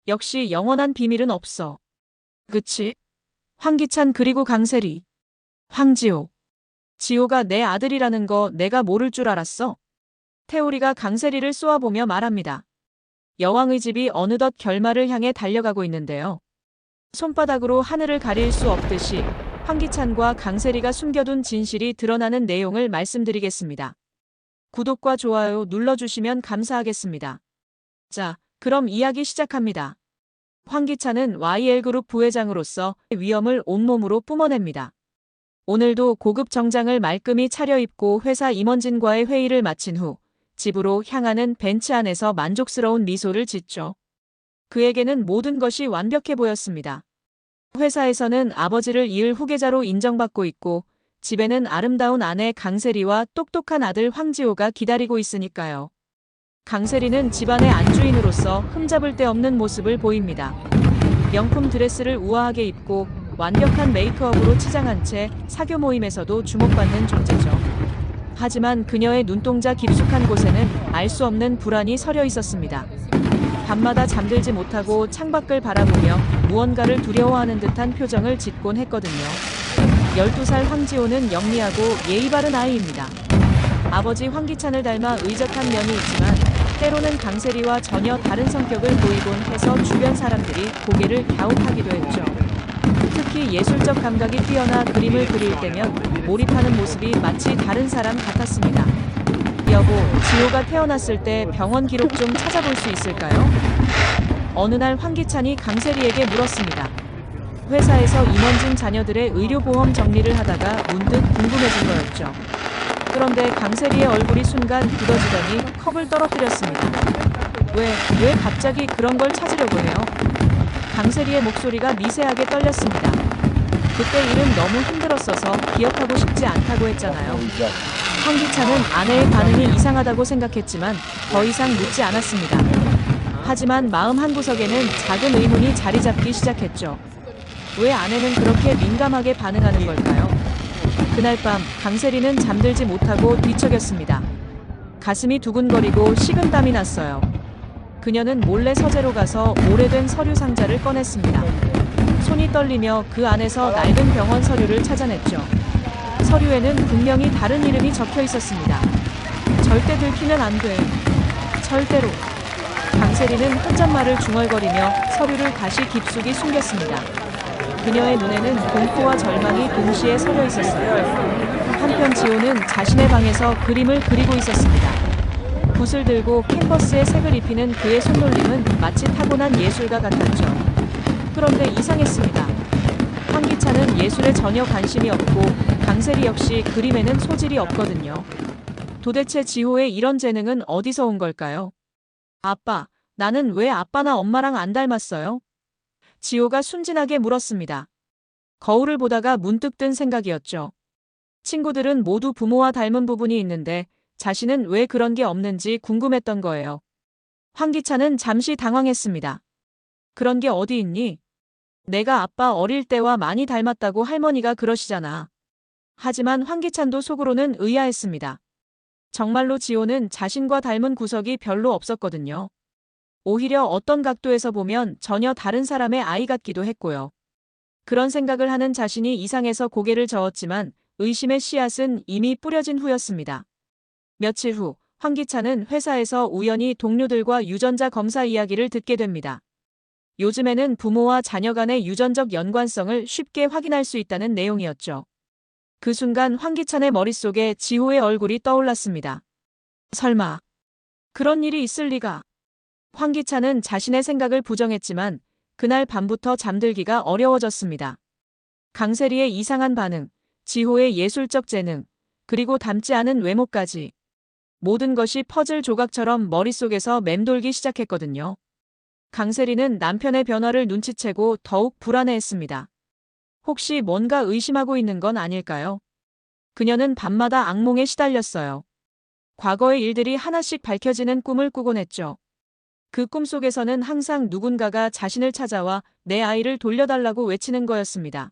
역시 영원한 비밀은 없어. 그치? 황기찬 그리고 강세리. 황지호. 지호가 내 아들이라는 거 내가 모를 줄 알았어. 태우리가 강세리를 쏘아보며 말합니다. 여왕의 집이 어느덧 결말을 향해 달려가고 있는데요. 손바닥으로 하늘을 가릴 수 없듯이 황기찬과 강세리가 숨겨둔 진실이 드러나는 내용을 말씀드리겠습니다. 구독과 좋아요 눌러주시면 감사하겠습니다. 자, 그럼 이야기 시작합니다. 황기찬은 YL그룹 부회장으로서 위엄을 온몸으로 뿜어냅니다. 오늘도 고급 정장을 말끔히 차려입고 회사 임원진과의 회의를 마친 후 집으로 향하는 벤츠 안에서 만족스러운 미소를 짓죠. 그에게는 모든 것이 완벽해 보였습니다. 회사에서는 아버지를 이을 후계자로 인정받고 있고 집에는 아름다운 아내 강세리와 똑똑한 아들 황지호가 기다리고 있으니까요. 강세리는 집안의 안주인으로서 흠잡을 데 없는 모습을 보입니다. 명품 드레스를 우아하게 입고 완벽한 메이크업으로 치장한 채 사교 모임에서도 주목받는 존재죠. 하지만 그녀의 눈동자 깊숙한 곳에는 알 수 없는 불안이 서려 있었습니다. 밤마다 잠들지 못하고 창밖을 바라보며 무언가를 두려워하는 듯한 표정을 짓곤 했거든요. 12살 황지호는 영리하고 예의 바른 아이입니다. 아버지 황기찬을 닮아 의젓한 면이 있지만 때로는 강세리와 전혀 다른 성격을 보이곤 해서 주변 사람들이 고개를 갸웃하기도 했죠. 특히 예술적 감각이 뛰어나 그림을 그릴 때면 몰입하는 모습이 마치 다른 사람 같았습니다. 여보, 지호가 태어났을 때 병원 기록 좀 찾아볼 수 있을까요? 어느 날 황기찬이 강세리에게 물었습니다. 회사에서 임원진 자녀들의 의료보험 정리를 하다가 문득 궁금해진 거였죠. 그런데 강세리의 얼굴이 순간 굳어지더니 컵을 떨어뜨렸습니다. 왜 갑자기 그런 걸 찾으려고 해요? 강세리의 목소리가 미세하게 떨렸습니다. 그때 일은 너무 힘들었어서 기억하고 싶지 않다고 했잖아요. 황기찬은 아내의 반응이 이상하다고 생각했지만 더 이상 묻지 않았습니다. 하지만 마음 한구석에는 작은 의문이 자리 잡기 시작했죠. 왜 아내는 그렇게 민감하게 반응하는 걸까요? 그날 밤 강세리는 잠들지 못하고 뒤척였습니다. 가슴이 두근거리고 식은땀이 났어요. 그녀는 몰래 서재로 가서 오래된 서류 상자를 꺼냈습니다. 손이 떨리며 그 안에서 낡은 병원 서류를 찾아냈죠. 서류에는 분명히 다른 이름이 적혀 있었습니다. 절대 들키면 안 돼. 절대로. 강세리는 혼잣말을 중얼거리며 서류를 다시 깊숙이 숨겼습니다. 그녀의 눈에는 공포와 절망이 동시에 서려 있었어요. 한편 지호는 자신의 방에서 그림을 그리고 있었습니다. 붓을 들고 캔버스에 색을 입히는 그의 손놀림은 마치 타고난 예술가 같았죠. 그런데 이상했습니다. 황기찬은 예술에 전혀 관심이 없고 강세리 역시 그림에는 소질이 없거든요. 도대체 지호의 이런 재능은 어디서 온 걸까요? 아빠, 나는 왜 아빠나 엄마랑 안 닮았어요? 지호가 순진하게 물었습니다. 거울을 보다가 문득 든 생각이었죠. 친구들은 모두 부모와 닮은 부분이 있는데 자신은 왜 그런 게 없는지 궁금했던 거예요. 황기찬은 잠시 당황했습니다. 그런 게 어디 있니? 내가 아빠 어릴 때와 많이 닮았다고 할머니가 그러시잖아. 하지만 황기찬도 속으로는 의아했습니다. 정말로 지호는 자신과 닮은 구석이 별로 없었거든요. 오히려 어떤 각도에서 보면 전혀 다른 사람의 아이 같기도 했고요. 그런 생각을 하는 자신이 이상해서 고개를 저었지만 의심의 씨앗은 이미 뿌려진 후였습니다. 며칠 후 황기찬은 회사에서 우연히 동료들과 유전자 검사 이야기를 듣게 됩니다. 요즘에는 부모와 자녀 간의 유전적 연관성을 쉽게 확인할 수 있다는 내용이었죠. 그 순간 황기찬의 머릿속에 지호의 얼굴이 떠올랐습니다. 설마 그런 일이 있을 리가. 황기찬은 자신의 생각을 부정했지만 그날 밤부터 잠들기가 어려워졌습니다. 강세리의 이상한 반응, 지호의 예술적 재능, 그리고 닮지 않은 외모까지. 모든 것이 퍼즐 조각처럼 머릿속에서 맴돌기 시작했거든요. 강세리는 남편의 변화를 눈치채고 더욱 불안해했습니다. 혹시 뭔가 의심하고 있는 건 아닐까요? 그녀는 밤마다 악몽에 시달렸어요. 과거의 일들이 하나씩 밝혀지는 꿈을 꾸곤 했죠. 그 꿈속에서는 항상 누군가가 자신을 찾아와 내 아이를 돌려달라고 외치는 거였습니다.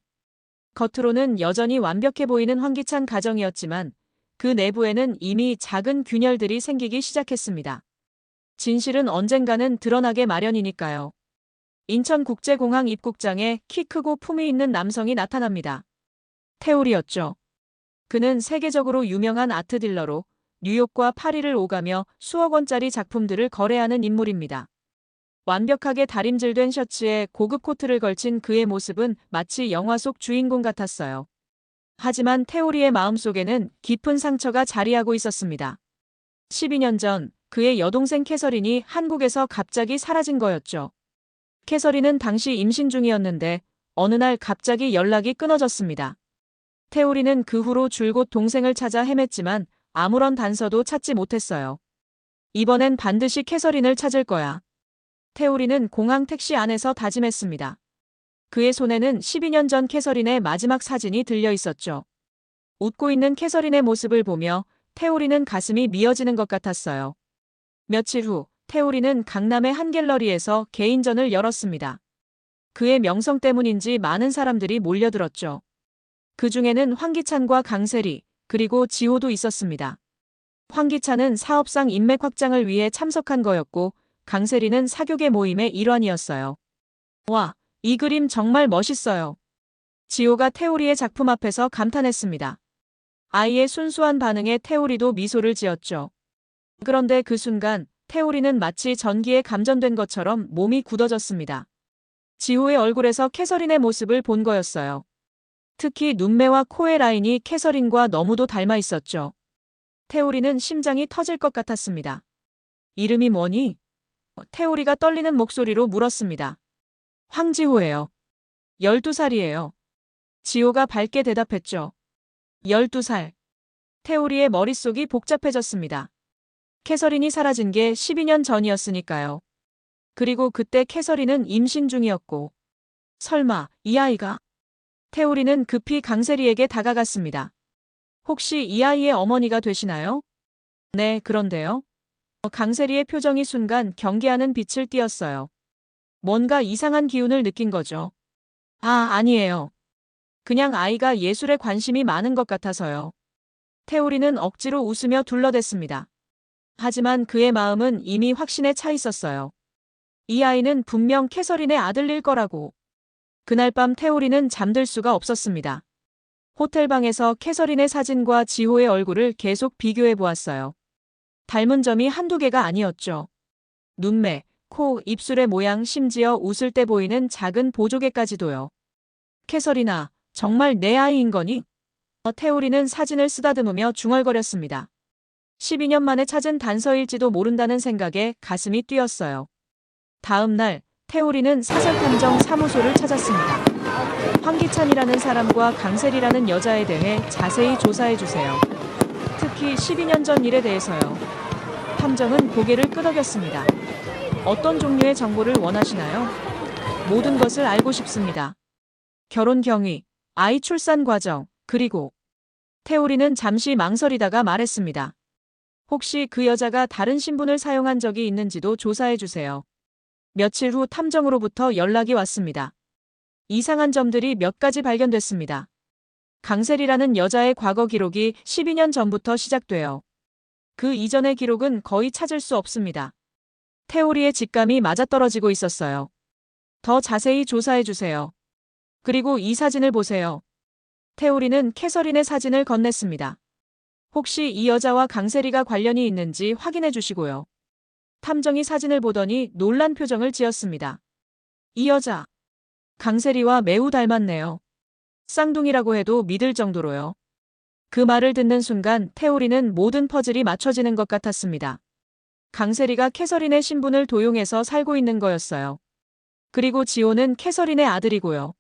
겉으로는 여전히 완벽해 보이는 황기찬 가정이었지만 그 내부에는 이미 작은 균열들이 생기기 시작했습니다. 진실은 언젠가는 드러나게 마련이니까요. 인천국제공항 입국장에 키 크고 품위 있는 남성이 나타납니다. 태울이었죠. 그는 세계적으로 유명한 아트 딜러로 뉴욕과 파리를 오가며 수억 원짜리 작품들을 거래하는 인물입니다. 완벽하게 다림질된 셔츠에 고급 코트를 걸친 그의 모습은 마치 영화 속 주인공 같았어요. 하지만 태오리의 마음속에는 깊은 상처가 자리하고 있었습니다. 12년 전 그의 여동생 캐서린이 한국에서 갑자기 사라진 거였죠. 캐서린은 당시 임신 중이었는데 어느 날 갑자기 연락이 끊어졌습니다. 태오리는 그 후로 줄곧 동생을 찾아 헤맸지만 아무런 단서도 찾지 못했어요. 이번엔 반드시 캐서린을 찾을 거야. 태오리는 공항 택시 안에서 다짐했습니다. 그의 손에는 12년 전 캐서린의 마지막 사진이 들려 있었죠. 웃고 있는 캐서린의 모습을 보며 태오리는 가슴이 미어지는 것 같았어요. 며칠 후 태오리는 강남의 한 갤러리에서 개인전을 열었습니다. 그의 명성 때문인지 많은 사람들이 몰려들었죠. 그 중에는 황기찬과 강세리, 그리고 지호도 있었습니다. 황기찬은 사업상 인맥 확장을 위해 참석한 거였고 강세리는 사교계 모임의 일환이었어요. 와, 이 그림 정말 멋있어요. 지호가 태오리의 작품 앞에서 감탄했습니다. 아이의 순수한 반응에 태오리도 미소를 지었죠. 그런데 그 순간 태오리는 마치 전기에 감전된 것처럼 몸이 굳어졌습니다. 지호의 얼굴에서 캐서린의 모습을 본 거였어요. 특히 눈매와 코의 라인이 캐서린과 너무도 닮아 있었죠. 태오리는 심장이 터질 것 같았습니다. 이름이 뭐니? 태오리가 떨리는 목소리로 물었습니다. 황지호예요. 12살이에요. 지호가 밝게 대답했죠. 12살. 태오리의 머릿속이 복잡해졌습니다. 캐서린이 사라진 게 12년 전이었으니까요. 그리고 그때 캐서린은 임신 중이었고. 설마 이 아이가? 태오리는 급히 강세리에게 다가갔습니다. 혹시 이 아이의 어머니가 되시나요? 네, 그런데요. 강세리의 표정이 순간 경계하는 빛을 띠었어요. 뭔가 이상한 기운을 느낀 거죠. 아, 아니에요. 그냥 아이가 예술에 관심이 많은 것 같아서요. 태오리는 억지로 웃으며 둘러댔습니다. 하지만 그의 마음은 이미 확신에 차 있었어요. 이 아이는 분명 캐서린의 아들일 거라고. 그날 밤 태오리는 잠들 수가 없었습니다. 호텔방에서 캐서린의 사진과 지호의 얼굴을 계속 비교해 보았어요. 닮은 점이 한두 개가 아니었죠. 눈매, 코, 입술의 모양, 심지어 웃을 때 보이는 작은 보조개까지도요. 캐서린아, 정말 내 아이인 거니? 태오리는 사진을 쓰다듬으며 중얼거렸습니다. 12년 만에 찾은 단서일지도 모른다는 생각에 가슴이 뛰었어요. 다음 날 태오리는 사설탐정 사무소를 찾았습니다. 황기찬이라는 사람과 강세리라는 여자에 대해 자세히 조사해 주세요. 특히 12년 전 일에 대해서요. 탐정은 고개를 끄덕였습니다. 어떤 종류의 정보를 원하시나요? 모든 것을 알고 싶습니다. 결혼 경위, 아이 출산 과정, 그리고 태오리는 잠시 망설이다가 말했습니다. 혹시 그 여자가 다른 신분을 사용한 적이 있는지도 조사해 주세요. 며칠 후 탐정으로부터 연락이 왔습니다. 이상한 점들이 몇 가지 발견됐습니다. 강세리라는 여자의 과거 기록이 12년 전부터 시작돼요. 그 이전의 기록은 거의 찾을 수 없습니다. 태오리의 직감이 맞아떨어지고 있었어요. 더 자세히 조사해 주세요. 그리고 이 사진을 보세요. 태오리는 캐서린의 사진을 건넸습니다. 혹시 이 여자와 강세리가 관련이 있는지 확인해 주시고요. 탐정이 사진을 보더니 놀란 표정을 지었습니다. 이 여자, 강세리와 매우 닮았네요. 쌍둥이라고 해도 믿을 정도로요. 그 말을 듣는 순간 태오리는 모든 퍼즐이 맞춰지는 것 같았습니다. 강세리가 캐서린의 신분을 도용해서 살고 있는 거였어요. 그리고 지호는 캐서린의 아들이고요.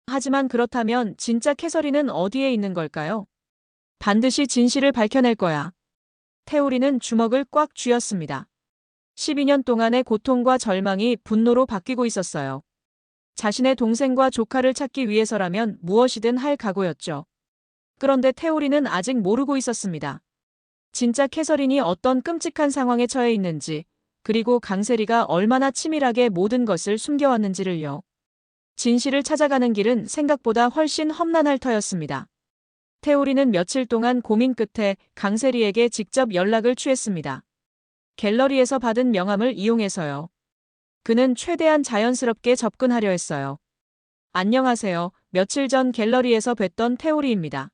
하지만 그렇다면 진짜 캐서린은 어디에 있는 걸까요? 반드시 진실을 밝혀낼 거야. 태오리는 주먹을 꽉 쥐었습니다. 12년 동안의 고통과 절망이 분노로 바뀌고 있었어요. 자신의 동생과 조카를 찾기 위해서라면 무엇이든 할 각오였죠. 그런데 태오리는 아직 모르고 있었습니다. 진짜 캐서린이 어떤 끔찍한 상황에 처해 있는지, 그리고 강세리가 얼마나 치밀하게 모든 것을 숨겨왔는지를요. 진실을 찾아가는 길은 생각보다 훨씬 험난할 터였습니다. 태오리는 며칠 동안 고민 끝에 강세리에게 직접 연락을 취했습니다. 갤러리에서 받은 명함을 이용해서요. 그는 최대한 자연스럽게 접근하려 했어요. 안녕하세요. 며칠 전 갤러리에서 뵀던 태오리입니다.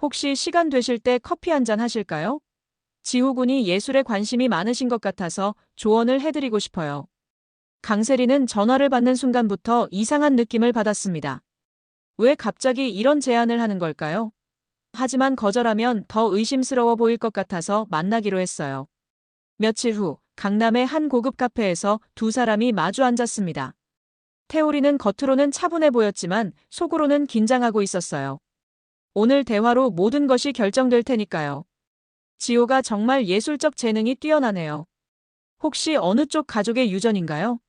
혹시 시간 되실 때 커피 한잔 하실까요? 지호군이 예술에 관심이 많으신 것 같아서 조언을 해드리고 싶어요. 강세리는 전화를 받는 순간부터 이상한 느낌을 받았습니다. 왜 갑자기 이런 제안을 하는 걸까요? 하지만 거절하면 더 의심스러워 보일 것 같아서 만나기로 했어요. 며칠 후 강남의 한 고급 카페에서 두 사람이 마주 앉았습니다. 태오리는 겉으로는 차분해 보였지만 속으로는 긴장하고 있었어요. 오늘 대화로 모든 것이 결정될 테니까요. 지호가 정말 예술적 재능이 뛰어나네요. 혹시 어느 쪽 가족의 유전인가요?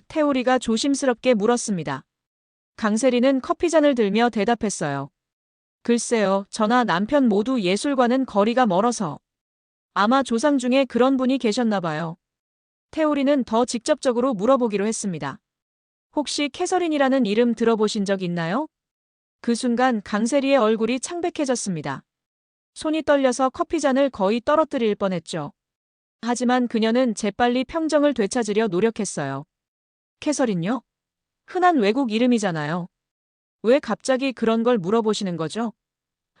태오리가 조심스럽게 물었습니다. 강세리는 커피잔을 들며 대답했어요. 글쎄요, 저나 남편 모두 예술과는 거리가 멀어서. 아마 조상 중에 그런 분이 계셨나 봐요. 태오리는 더 직접적으로 물어보기로 했습니다. 혹시 캐서린이라는 이름 들어보신 적 있나요? 그 순간 강세리의 얼굴이 창백해졌습니다. 손이 떨려서 커피잔을 거의 떨어뜨릴 뻔했죠. 하지만 그녀는 재빨리 평정을 되찾으려 노력했어요. 캐서린요? 흔한 외국 이름이잖아요. 왜 갑자기 그런 걸 물어보시는 거죠?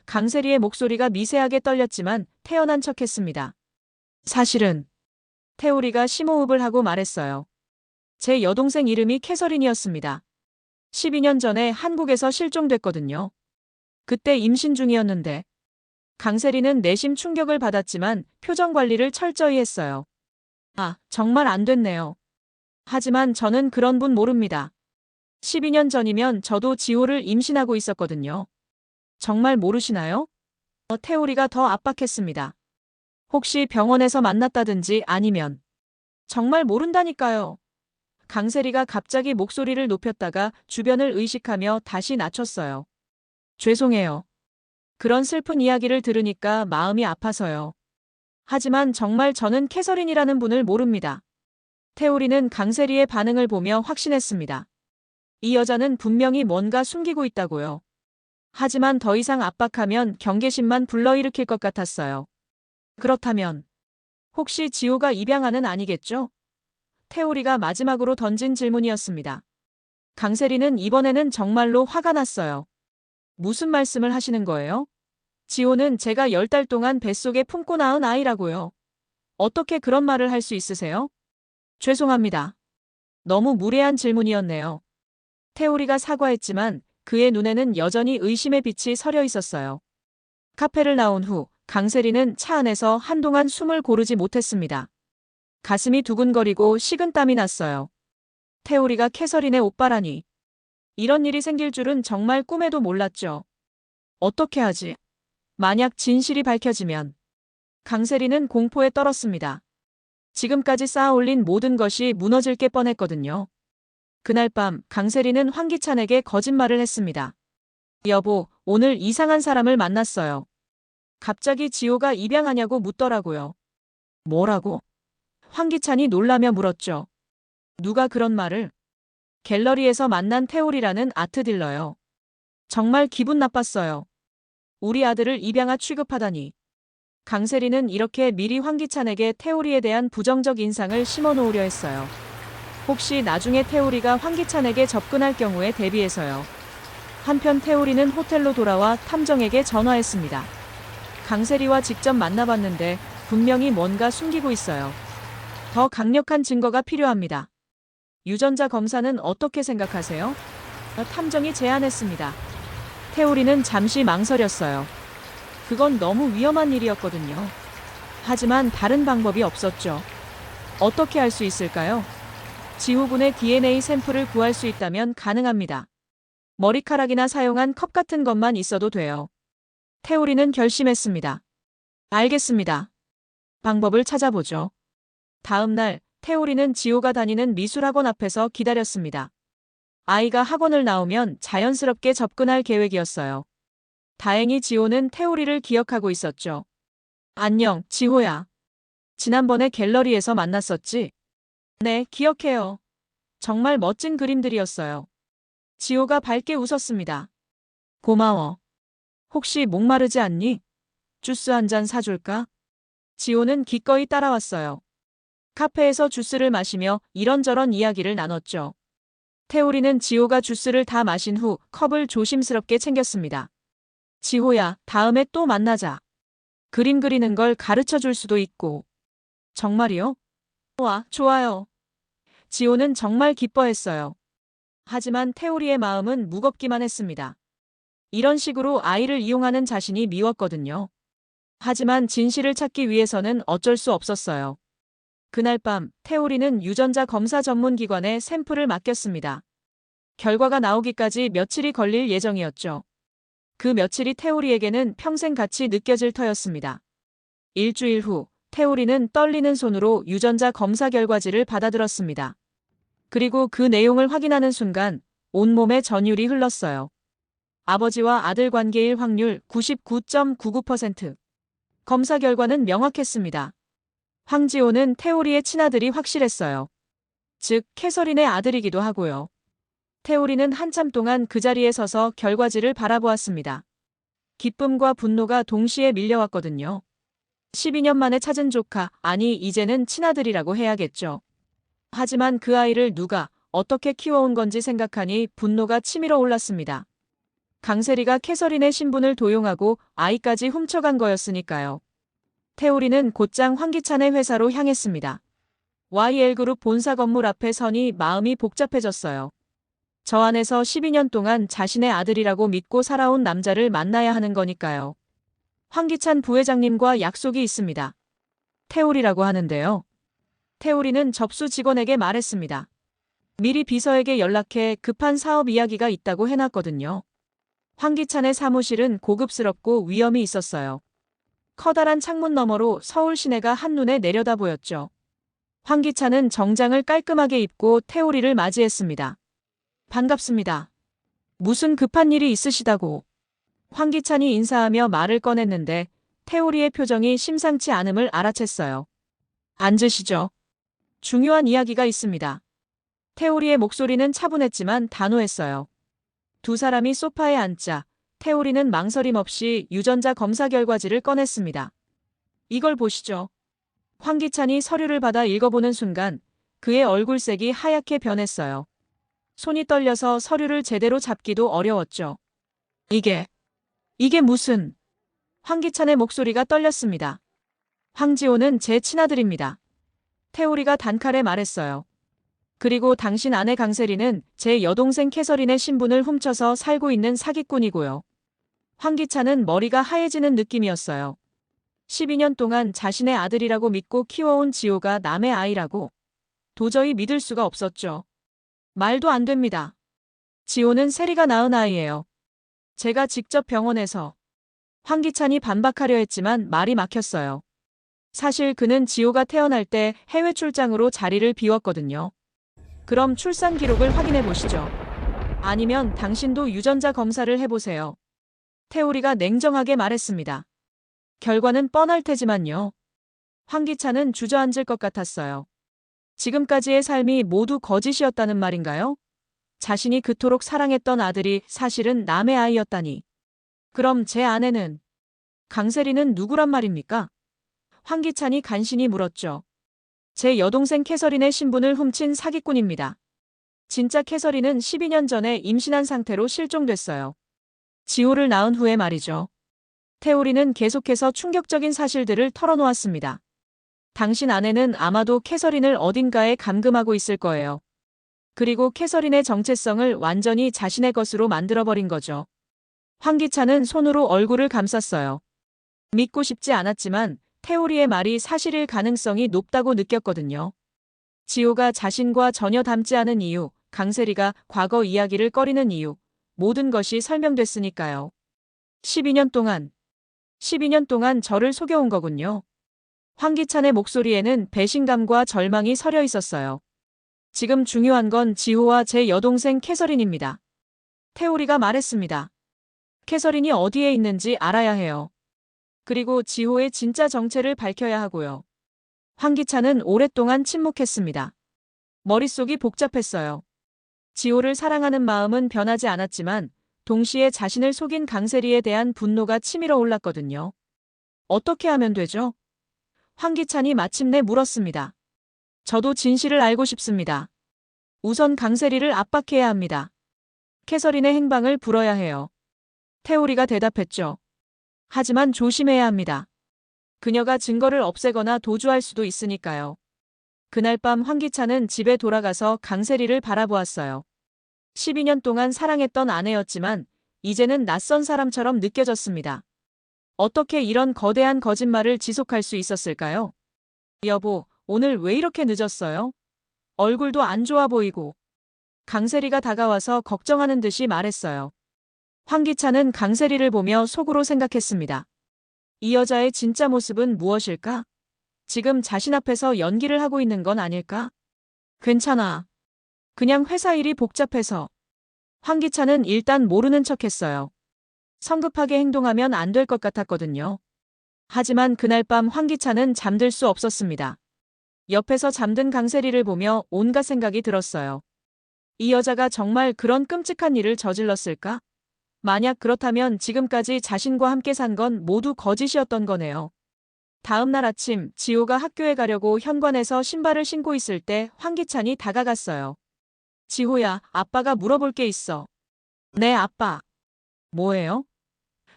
강세리의 목소리가 미세하게 떨렸지만 태연한 척했습니다. 사실은 태오리가 심호흡을 하고 말했어요. 제 여동생 이름이 캐서린이었습니다. 12년 전에 한국에서 실종됐거든요. 그때 임신 중이었는데 강세리는 내심 충격을 받았지만 표정 관리를 철저히 했어요. 아, 정말 안 됐네요. 하지만 저는 그런 분 모릅니다. 12년 전이면 저도 지호를 임신하고 있었거든요. 정말 모르시나요? 태오리가 더 압박했습니다. 혹시 병원에서 만났다든지 아니면 정말 모른다니까요. 강세리가 갑자기 목소리를 높였다가 주변을 의식하며 다시 낮췄어요. 죄송해요. 그런 슬픈 이야기를 들으니까 마음이 아파서요. 하지만 정말 저는 캐서린이라는 분을 모릅니다. 태오리는 강세리의 반응을 보며 확신했습니다. 이 여자는 분명히 뭔가 숨기고 있다고요. 하지만 더 이상 압박하면 경계심만 불러일으킬 것 같았어요. 그렇다면 혹시 지호가 입양아는 아니겠죠? 태오리가 마지막으로 던진 질문이었습니다. 강세리는 이번에는 정말로 화가 났어요. 무슨 말씀을 하시는 거예요? 지호는 제가 10달 동안 뱃속에 품고 낳은 아이라고요. 어떻게 그런 말을 할 수 있으세요? 죄송합니다. 너무 무례한 질문이었네요. 태오리가 사과했지만 그의 눈에는 여전히 의심의 빛이 서려 있었어요. 카페를 나온 후 강세리는 차 안에서 한동안 숨을 고르지 못했습니다. 가슴이 두근거리고 식은땀이 났어요. 태오리가 캐서린의 오빠라니. 이런 일이 생길 줄은 정말 꿈에도 몰랐죠. 어떻게 하지? 만약 진실이 밝혀지면. 강세리는 공포에 떨었습니다. 지금까지 쌓아올린 모든 것이 무너질 게 뻔했거든요. 그날 밤 강세리는 황기찬에게 거짓말을 했습니다. 여보, 오늘 이상한 사람을 만났어요. 갑자기 지호가 입양하냐고 묻더라고요. 뭐라고? 황기찬이 놀라며 물었죠. 누가 그런 말을? 갤러리에서 만난 태올이라는 아트 딜러요. 정말 기분 나빴어요. 우리 아들을 입양아 취급하다니. 강세리는 이렇게 미리 황기찬에게 태오리에 대한 부정적 인상을 심어놓으려 했어요. 혹시 나중에 태오리가 황기찬에게 접근할 경우에 대비해서요. 한편 태오리는 호텔로 돌아와 탐정에게 전화했습니다. 강세리와 직접 만나봤는데 분명히 뭔가 숨기고 있어요. 더 강력한 증거가 필요합니다. 유전자 검사는 어떻게 생각하세요? 탐정이 제안했습니다. 태오리는 잠시 망설였어요. 그건 너무 위험한 일이었거든요. 하지만 다른 방법이 없었죠. 어떻게 할 수 있을까요? 지호군의 DNA 샘플을 구할 수 있다면 가능합니다. 머리카락이나 사용한 컵 같은 것만 있어도 돼요. 태오리는 결심했습니다. 알겠습니다. 방법을 찾아보죠. 다음 날 태오리는 지호가 다니는 미술학원 앞에서 기다렸습니다. 아이가 학원을 나오면 자연스럽게 접근할 계획이었어요. 다행히 지호는 태오리를 기억하고 있었죠. 안녕, 지호야. 지난번에 갤러리에서 만났었지? 네, 기억해요. 정말 멋진 그림들이었어요. 지호가 밝게 웃었습니다. 고마워. 혹시 목마르지 않니? 주스 한 잔 사줄까? 지호는 기꺼이 따라왔어요. 카페에서 주스를 마시며 이런저런 이야기를 나눴죠. 태우리는 지호가 주스를 다 마신 후 컵을 조심스럽게 챙겼습니다. 지호야, 다음에 또 만나자. 그림 그리는 걸 가르쳐 줄 수도 있고. 정말이요? 와, 좋아요. 지호는 정말 기뻐했어요. 하지만 태우리의 마음은 무겁기만 했습니다. 이런 식으로 아이를 이용하는 자신이 미웠거든요. 하지만 진실을 찾기 위해서는 어쩔 수 없었어요. 그날 밤 태우리는 유전자 검사 전문 기관에 샘플을 맡겼습니다. 결과가 나오기까지 며칠이 걸릴 예정이었죠. 그 며칠이 태우리에게는 평생 같이 느껴질 터였습니다. 일주일 후 태우리는 떨리는 손으로 유전자 검사 결과지를 받아들었습니다. 그리고 그 내용을 확인하는 순간 온몸에 전율이 흘렀어요. 아버지와 아들 관계일 확률 99.99%. 검사 결과는 명확했습니다. 황지호는 태우리의 친아들이 확실했어요. 즉, 캐서린의 아들이기도 하고요. 태우리는 한참 동안 그 자리에 서서 결과지를 바라보았습니다. 기쁨과 분노가 동시에 밀려왔거든요. 12년 만에 찾은 조카, 아니 이제는 친아들이라고 해야겠죠. 하지만 그 아이를 누가 어떻게 키워온 건지 생각하니 분노가 치밀어 올랐습니다. 강세리가 캐서린의 신분을 도용하고 아이까지 훔쳐간 거였으니까요. 태우리는 곧장 황기찬의 회사로 향했습니다. YL그룹 본사 건물 앞에 서니 마음이 복잡해졌어요. 저 안에서 12년 동안 자신의 아들이라고 믿고 살아온 남자를 만나야 하는 거니까요. 황기찬 부회장님과 약속이 있습니다. 태우리라고 하는데요. 태우리는 접수 직원에게 말했습니다. 미리 비서에게 연락해 급한 사업 이야기가 있다고 해놨거든요. 황기찬의 사무실은 고급스럽고 위엄이 있었어요. 커다란 창문 너머로 서울 시내가 한눈에 내려다 보였죠. 황기찬은 정장을 깔끔하게 입고 태우리를 맞이했습니다. 반갑습니다. 무슨 급한 일이 있으시다고. 황기찬이 인사하며 말을 꺼냈는데 태우리의 표정이 심상치 않음을 알아챘어요. 앉으시죠. 중요한 이야기가 있습니다. 태우리의 목소리는 차분했지만 단호했어요. 두 사람이 소파에 앉자 태우리는 망설임 없이 유전자 검사 결과지를 꺼냈습니다. 이걸 보시죠. 황기찬이 서류를 받아 읽어보는 순간 그의 얼굴색이 하얗게 변했어요. 손이 떨려서 서류를 제대로 잡기도 어려웠죠. 이게 무슨... 황기찬의 목소리가 떨렸습니다. 황지호는 제 친아들입니다. 태우리가 단칼에 말했어요. 그리고 당신 아내 강세리는 제 여동생 캐서린의 신분을 훔쳐서 살고 있는 사기꾼이고요. 황기찬은 머리가 하얘지는 느낌이었어요. 12년 동안 자신의 아들이라고 믿고 키워온 지호가 남의 아이라고. 도저히 믿을 수가 없었죠. 말도 안 됩니다. 지호는 세리가 낳은 아이예요. 제가 직접 병원에서. 황기찬이 반박하려 했지만 말이 막혔어요. 사실 그는 지호가 태어날 때 해외 출장으로 자리를 비웠거든요. 그럼 출산 기록을 확인해 보시죠. 아니면 당신도 유전자 검사를 해보세요. 태우리가 냉정하게 말했습니다. 결과는 뻔할 테지만요. 황기찬은 주저앉을 것 같았어요. 지금까지의 삶이 모두 거짓이었다는 말인가요? 자신이 그토록 사랑했던 아들이 사실은 남의 아이였다니. 그럼 제 아내는? 강세리는 누구란 말입니까? 황기찬이 간신히 물었죠. 제 여동생 캐서린의 신분을 훔친 사기꾼입니다. 진짜 캐서린은 12년 전에 임신한 상태로 실종됐어요. 지호를 낳은 후에 말이죠. 태우리는 계속해서 충격적인 사실들을 털어놓았습니다. 당신 아내는 아마도 캐서린을 어딘가에 감금하고 있을 거예요. 그리고 캐서린의 정체성을 완전히 자신의 것으로 만들어버린 거죠. 황기찬은 손으로 얼굴을 감쌌어요. 믿고 싶지 않았지만 태우리의 말이 사실일 가능성이 높다고 느꼈거든요. 지호가 자신과 전혀 닮지 않은 이유, 강세리가 과거 이야기를 꺼리는 이유, 모든 것이 설명됐으니까요. 12년 동안 저를 속여온 거군요. 황기찬의 목소리에는 배신감과 절망이 서려 있었어요. 지금 중요한 건 지호와 제 여동생 캐서린입니다. 태우리가 말했습니다. 캐서린이 어디에 있는지 알아야 해요. 그리고 지호의 진짜 정체를 밝혀야 하고요. 황기찬은 오랫동안 침묵했습니다. 머릿속이 복잡했어요. 지호를 사랑하는 마음은 변하지 않았지만 동시에 자신을 속인 강세리에 대한 분노가 치밀어 올랐거든요. 어떻게 하면 되죠? 황기찬이 마침내 물었습니다. 저도 진실을 알고 싶습니다. 우선 강세리를 압박해야 합니다. 캐서린의 행방을 불어야 해요. 태오리가 대답했죠. 하지만 조심해야 합니다. 그녀가 증거를 없애거나 도주할 수도 있으니까요. 그날 밤 황기찬은 집에 돌아가서 강세리를 바라보았어요. 12년 동안 사랑했던 아내였지만 이제는 낯선 사람처럼 느껴졌습니다. 어떻게 이런 거대한 거짓말을 지속할 수 있었을까요? 여보, 오늘 왜 이렇게 늦었어요? 얼굴도 안 좋아 보이고. 강세리가 다가와서 걱정하는 듯이 말했어요. 황기찬은 강세리를 보며 속으로 생각했습니다. 이 여자의 진짜 모습은 무엇일까? 지금 자신 앞에서 연기를 하고 있는 건 아닐까? 괜찮아. 그냥 회사 일이 복잡해서. 황기찬은 일단 모르는 척했어요. 성급하게 행동하면 안 될 것 같았거든요. 하지만 그날 밤 황기찬은 잠들 수 없었습니다. 옆에서 잠든 강세리를 보며 온갖 생각이 들었어요. 이 여자가 정말 그런 끔찍한 일을 저질렀을까? 만약 그렇다면 지금까지 자신과 함께 산 건 모두 거짓이었던 거네요. 다음 날 아침 지호가 학교에 가려고 현관에서 신발을 신고 있을 때 황기찬이 다가갔어요. 지호야, 아빠가 물어볼 게 있어. 네, 아빠. 뭐예요?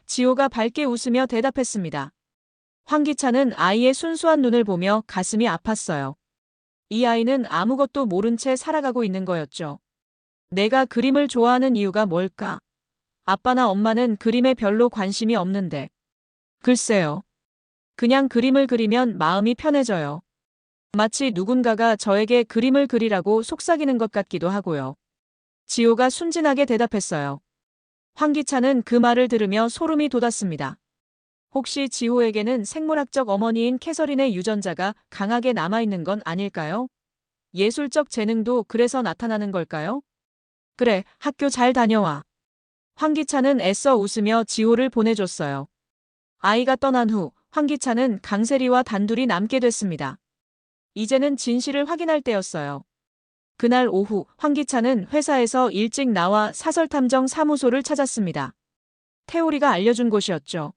지호가 밝게 웃으며 대답했습니다. 황기찬은 아이의 순수한 눈을 보며 가슴이 아팠어요. 이 아이는 아무것도 모른 채 살아가고 있는 거였죠. 내가 그림을 좋아하는 이유가 뭘까? 아빠나 엄마는 그림에 별로 관심이 없는데. 글쎄요. 그냥 그림을 그리면 마음이 편해져요. 마치 누군가가 저에게 그림을 그리라고 속삭이는 것 같기도 하고요. 지호가 순진하게 대답했어요. 황기찬은 그 말을 들으며 소름이 돋았습니다. 혹시 지호에게는 생물학적 어머니인 캐서린의 유전자가 강하게 남아있는 건 아닐까요? 예술적 재능도 그래서 나타나는 걸까요? 그래, 학교 잘 다녀와. 황기찬은 애써 웃으며 지호를 보내줬어요. 아이가 떠난 후 황기찬은 강세리와 단둘이 남게 됐습니다. 이제는 진실을 확인할 때였어요. 그날 오후 황기찬은 회사에서 일찍 나와 사설탐정 사무소를 찾았습니다. 태오리가 알려준 곳이었죠.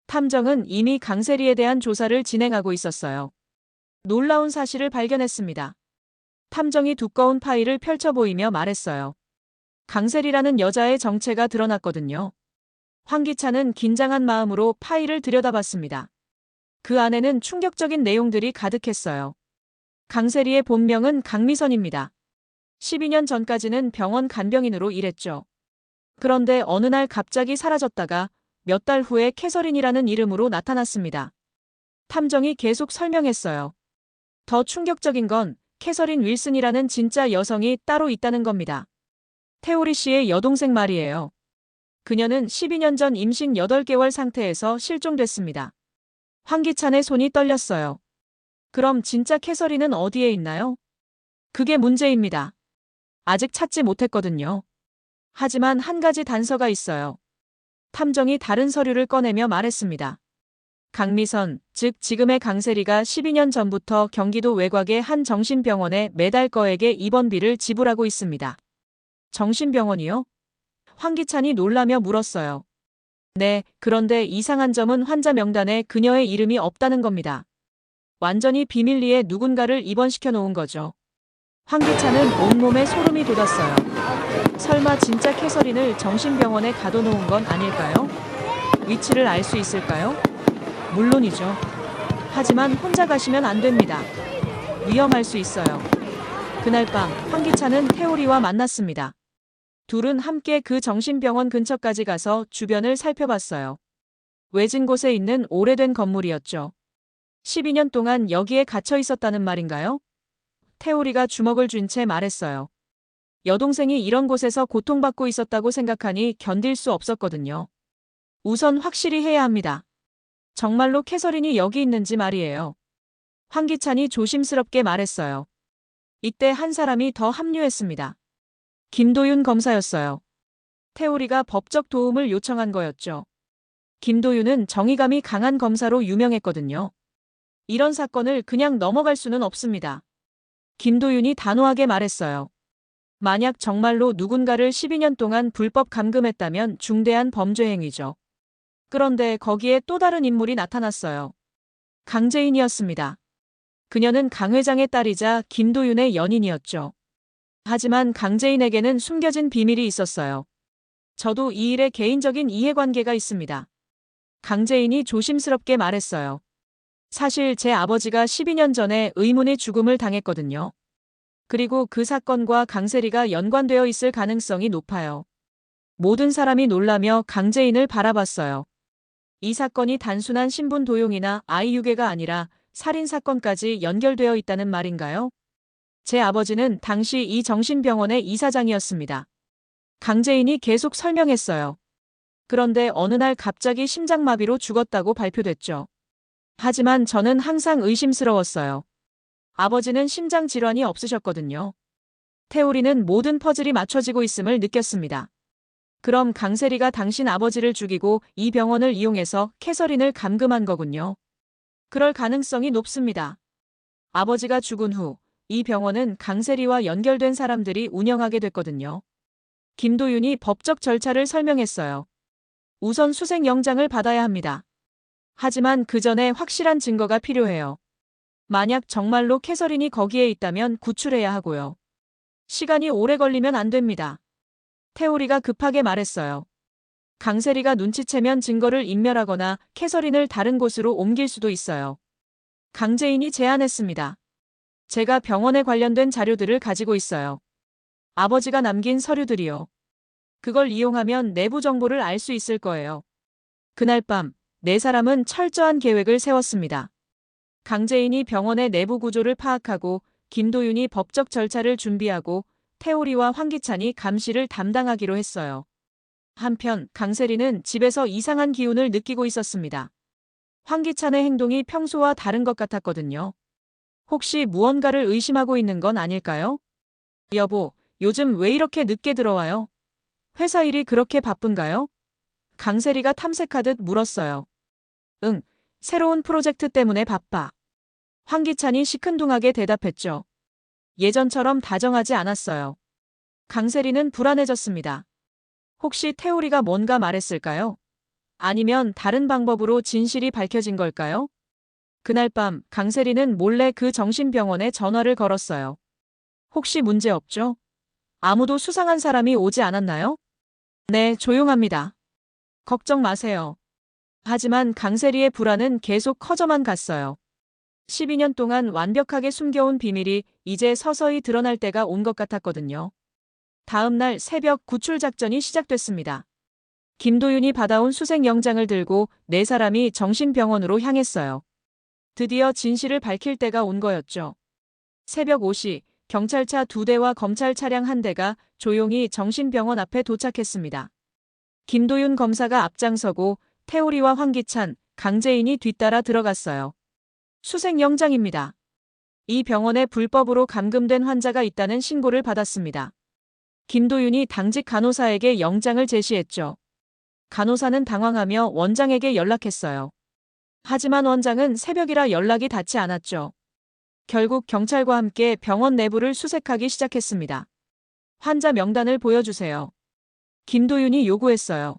탐정은 이미 강세리에 대한 조사를 진행하고 있었어요. 놀라운 사실을 발견했습니다. 탐정이 두꺼운 파일을 펼쳐 보이며 말했어요. 강세리라는 여자의 정체가 드러났거든요. 황기찬은 긴장한 마음으로 파일을 들여다봤습니다. 그 안에는 충격적인 내용들이 가득했어요. 강세리의 본명은 강미선입니다. 12년 전까지는 병원 간병인으로 일했죠. 그런데 어느 날 갑자기 사라졌다가 몇 달 후에 캐서린이라는 이름으로 나타났습니다. 탐정이 계속 설명했어요. 더 충격적인 건 캐서린 윌슨이라는 진짜 여성이 따로 있다는 겁니다. 태오리 씨의 여동생 말이에요. 그녀는 12년 전 임신 8개월 상태에서 실종됐습니다. 황기찬의 손이 떨렸어요. 그럼 진짜 캐서린은 어디에 있나요? 그게 문제입니다. 아직 찾지 못했거든요. 하지만 한 가지 단서가 있어요. 탐정이 다른 서류를 꺼내며 말했습니다. 강미선, 즉 지금의 강세리가 12년 전부터 경기도 외곽의 한 정신병원에 매달 거액의 입원비를 지불하고 있습니다. 정신병원이요? 황기찬이 놀라며 물었어요. 네, 그런데 이상한 점은 환자 명단에 그녀의 이름이 없다는 겁니다. 완전히 비밀리에 누군가를 입원시켜 놓은 거죠. 황기찬은 온몸에 소름이 돋았어요. 설마 진짜 캐서린을 정신병원에 가둬놓은 건 아닐까요? 위치를 알 수 있을까요? 물론이죠. 하지만 혼자 가시면 안 됩니다. 위험할 수 있어요. 그날 밤 황기찬은 태오리와 만났습니다. 둘은 함께 그 정신병원 근처까지 가서 주변을 살펴봤어요. 외진 곳에 있는 오래된 건물이었죠. 12년 동안 여기에 갇혀 있었다는 말인가요? 태오리가 주먹을 쥔 채 말했어요. 여동생이 이런 곳에서 고통받고 있었다고 생각하니 견딜 수 없었거든요. 우선 확실히 해야 합니다. 정말로 캐서린이 여기 있는지 말이에요. 황기찬이 조심스럽게 말했어요. 이때 한 사람이 더 합류했습니다. 김도윤 검사였어요. 태오리가 법적 도움을 요청한 거였죠. 김도윤은 정의감이 강한 검사로 유명했거든요. 이런 사건을 그냥 넘어갈 수는 없습니다. 김도윤이 단호하게 말했어요. 만약 정말로 누군가를 12년 동안 불법 감금했다면 중대한 범죄 행위죠. 그런데 거기에 또 다른 인물이 나타났어요. 강재인이었습니다. 그녀는 강 회장의 딸이자 김도윤의 연인이었죠. 하지만 강재인에게는 숨겨진 비밀이 있었어요. 저도 이 일에 개인적인 이해관계가 있습니다. 강재인이 조심스럽게 말했어요. 사실 제 아버지가 12년 전에 의문의 죽음을 당했거든요. 그리고 그 사건과 강세리가 연관되어 있을 가능성이 높아요. 모든 사람이 놀라며 강재인을 바라봤어요. 이 사건이 단순한 신분 도용이나 아이 유괴가 아니라 살인사건까지 연결되어 있다는 말인가요? 제 아버지는 당시 이 정신병원의 이사장이었습니다. 강재인이 계속 설명했어요. 그런데 어느 날 갑자기 심장마비로 죽었다고 발표됐죠. 하지만 저는 항상 의심스러웠어요. 아버지는 심장 질환이 없으셨거든요. 태우리는 모든 퍼즐이 맞춰지고 있음을 느꼈습니다. 그럼 강세리가 당신 아버지를 죽이고 이 병원을 이용해서 캐서린을 감금한 거군요. 그럴 가능성이 높습니다. 아버지가 죽은 후 이 병원은 강세리와 연결된 사람들이 운영하게 됐거든요. 김도윤이 법적 절차를 설명했어요. 우선 수색영장을 받아야 합니다. 하지만 그 전에 확실한 증거가 필요해요. 만약 정말로 캐서린이 거기에 있다면 구출해야 하고요. 시간이 오래 걸리면 안 됩니다. 태우리가 급하게 말했어요. 강세리가 눈치채면 증거를 인멸하거나 캐서린을 다른 곳으로 옮길 수도 있어요. 강재인이 제안했습니다. 제가 병원에 관련된 자료들을 가지고 있어요. 아버지가 남긴 서류들이요. 그걸 이용하면 내부 정보를 알 수 있을 거예요. 그날 밤, 네 사람은 철저한 계획을 세웠습니다. 강재인이 병원의 내부 구조를 파악하고 김도윤이 법적 절차를 준비하고 태오리와 황기찬이 감시를 담당하기로 했어요. 한편 강세리는 집에서 이상한 기운을 느끼고 있었습니다. 황기찬의 행동이 평소와 다른 것 같았거든요. 혹시 무언가를 의심하고 있는 건 아닐까요? 여보, 요즘 왜 이렇게 늦게 들어와요? 회사 일이 그렇게 바쁜가요? 강세리가 탐색하듯 물었어요. 응, 새로운 프로젝트 때문에 바빠. 황기찬이 시큰둥하게 대답했죠. 예전처럼 다정하지 않았어요. 강세리는 불안해졌습니다. 혹시 태우리가 뭔가 말했을까요? 아니면 다른 방법으로 진실이 밝혀진 걸까요? 그날 밤 강세리는 몰래 그 정신병원에 전화를 걸었어요. 혹시 문제 없죠? 아무도 수상한 사람이 오지 않았나요? 네, 조용합니다. 걱정 마세요. 하지만 강세리의 불안은 계속 커져만 갔어요. 12년 동안 완벽하게 숨겨온 비밀이 이제 서서히 드러날 때가 온 것 같았거든요. 다음 날 새벽 구출 작전이 시작됐습니다. 김도윤이 받아온 수색영장을 들고 네 사람이 정신병원으로 향했어요. 드디어 진실을 밝힐 때가 온 거였죠. 새벽 5시 경찰차 2대와 검찰 차량 1대가 조용히 정신병원 앞에 도착했습니다. 김도윤 검사가 앞장서고 태오리와 황기찬, 강재인이 뒤따라 들어갔어요. 수색영장입니다. 이 병원에 불법으로 감금된 환자가 있다는 신고를 받았습니다. 김도윤이 당직 간호사에게 영장을 제시했죠. 간호사는 당황하며 원장에게 연락했어요. 하지만 원장은 새벽이라 연락이 닿지 않았죠. 결국 경찰과 함께 병원 내부를 수색하기 시작했습니다. 환자 명단을 보여주세요. 김도윤이 요구했어요.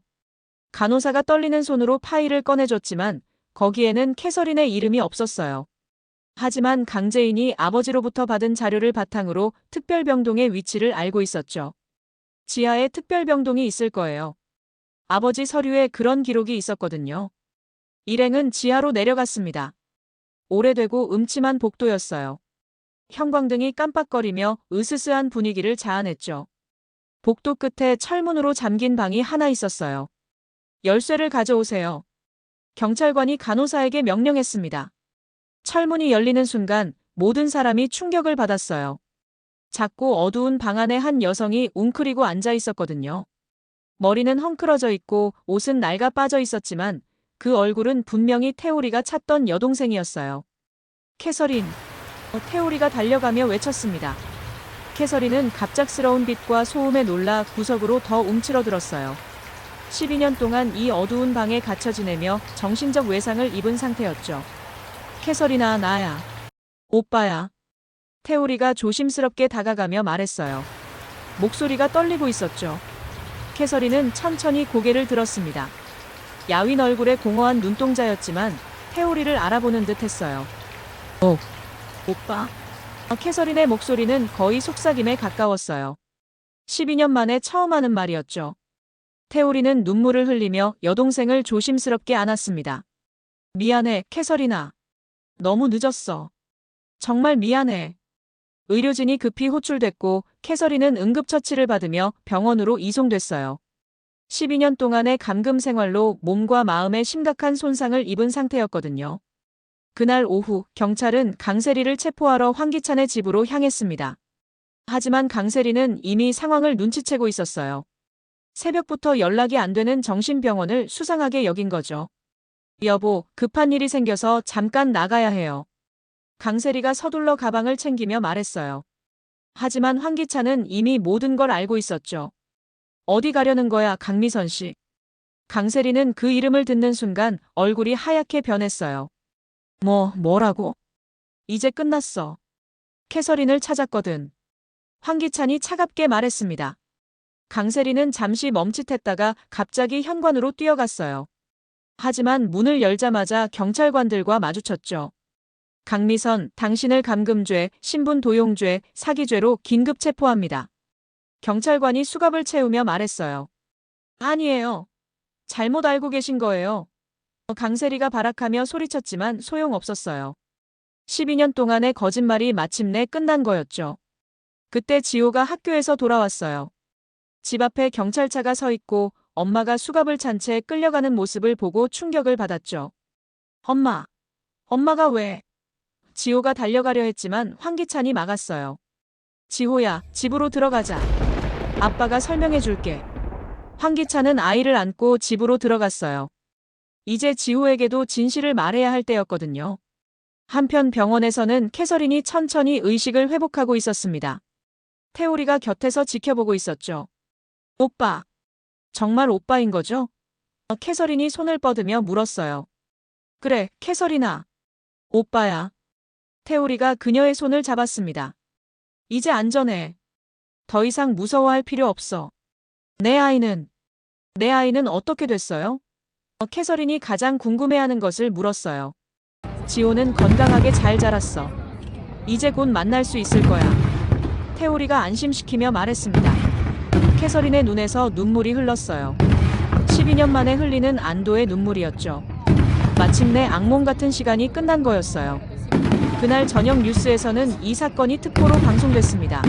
간호사가 떨리는 손으로 파일을 꺼내줬지만 거기에는 캐서린의 이름이 없었어요. 하지만 강재인이 아버지로부터 받은 자료를 바탕으로 특별병동의 위치를 알고 있었죠. 지하에 특별병동이 있을 거예요. 아버지 서류에 그런 기록이 있었거든요. 일행은 지하로 내려갔습니다. 오래되고 음침한 복도였어요. 형광등이 깜빡거리며 으스스한 분위기를 자아냈죠. 복도 끝에 철문으로 잠긴 방이 하나 있었어요. 열쇠를 가져오세요. 경찰관이 간호사에게 명령했습니다. 철문이 열리는 순간 모든 사람이 충격을 받았어요. 작고 어두운 방 안에 한 여성이 웅크리고 앉아 있었거든요. 머리는 헝클어져 있고 옷은 낡아 빠져 있었지만 그 얼굴은 분명히 태오리가 찾던 여동생이었어요. 캐서린. 태오리가 달려가며 외쳤습니다. 캐서린은 갑작스러운 빛과 소음에 놀라 구석으로 더 움츠러들었어요. 12년 동안 이 어두운 방에 갇혀 지내며 정신적 외상을 입은 상태였죠. 캐서린아, 나야. 오빠야. 태오리가 조심스럽게 다가가며 말했어요. 목소리가 떨리고 있었죠. 캐서린은 천천히 고개를 들었습니다. 야윈 얼굴에 공허한 눈동자였지만 태오리를 알아보는 듯 했어요. 오빠. 캐서린의 목소리는 거의 속삭임에 가까웠어요. 12년 만에 처음 하는 말이었죠. 태우리는 눈물을 흘리며 여동생을 조심스럽게 안았습니다. 미안해, 캐서린아. 너무 늦었어. 정말 미안해. 의료진이 급히 호출됐고 캐서린은 응급처치를 받으며 병원으로 이송됐어요. 12년 동안의 감금 생활로 몸과 마음에 심각한 손상을 입은 상태였거든요. 그날 오후 경찰은 강세리를 체포하러 황기찬의 집으로 향했습니다. 하지만 강세리는 이미 상황을 눈치채고 있었어요. 새벽부터 연락이 안 되는 정신병원을 수상하게 여긴 거죠. 여보, 급한 일이 생겨서 잠깐 나가야 해요. 강세리가 서둘러 가방을 챙기며 말했어요. 하지만 황기찬은 이미 모든 걸 알고 있었죠. 어디 가려는 거야, 강미선 씨. 강세리는 그 이름을 듣는 순간 얼굴이 하얗게 변했어요. 뭐라고? 이제 끝났어. 캐서린을 찾았거든. 황기찬이 차갑게 말했습니다. 강세리는 잠시 멈칫했다가 갑자기 현관으로 뛰어갔어요. 하지만 문을 열자마자 경찰관들과 마주쳤죠. 강미선, 당신을 감금죄, 신분 도용죄, 사기죄로 긴급 체포합니다. 경찰관이 수갑을 채우며 말했어요. 아니에요. 잘못 알고 계신 거예요. 강세리가 발악하며 소리쳤지만 소용없었어요. 12년 동안의 거짓말이 마침내 끝난 거였죠. 그때 지호가 학교에서 돌아왔어요. 집 앞에 경찰차가 서 있고 엄마가 수갑을 찬 채 끌려가는 모습을 보고 충격을 받았죠. 엄마가 왜? 지호가 달려가려 했지만 황기찬이 막았어요. 지호야, 집으로 들어가자. 아빠가 설명해 줄게. 황기찬은 아이를 안고 집으로 들어갔어요. 이제 지호에게도 진실을 말해야 할 때였거든요. 한편 병원에서는 캐서린이 천천히 의식을 회복하고 있었습니다. 태우리가 곁에서 지켜보고 있었죠. 오빠. 정말 오빠인 거죠? 캐서린이 손을 뻗으며 물었어요. 그래, 캐서린아. 오빠야. 태우리가 그녀의 손을 잡았습니다. 이제 안전해. 더 이상 무서워할 필요 없어. 내 아이는 어떻게 됐어요? 캐서린이 가장 궁금해하는 것을 물었어요. 지호는 건강하게 잘 자랐어. 이제 곧 만날 수 있을 거야. 태우리가 안심시키며 말했습니다. 캐서린의 눈에서 눈물이 흘렀어요. 12년 만에 흘리는 안도의 눈물이었죠. 마침내 악몽 같은 시간이 끝난 거였어요. 그날 저녁 뉴스에서는 이 사건이 특보로 방송됐습니다.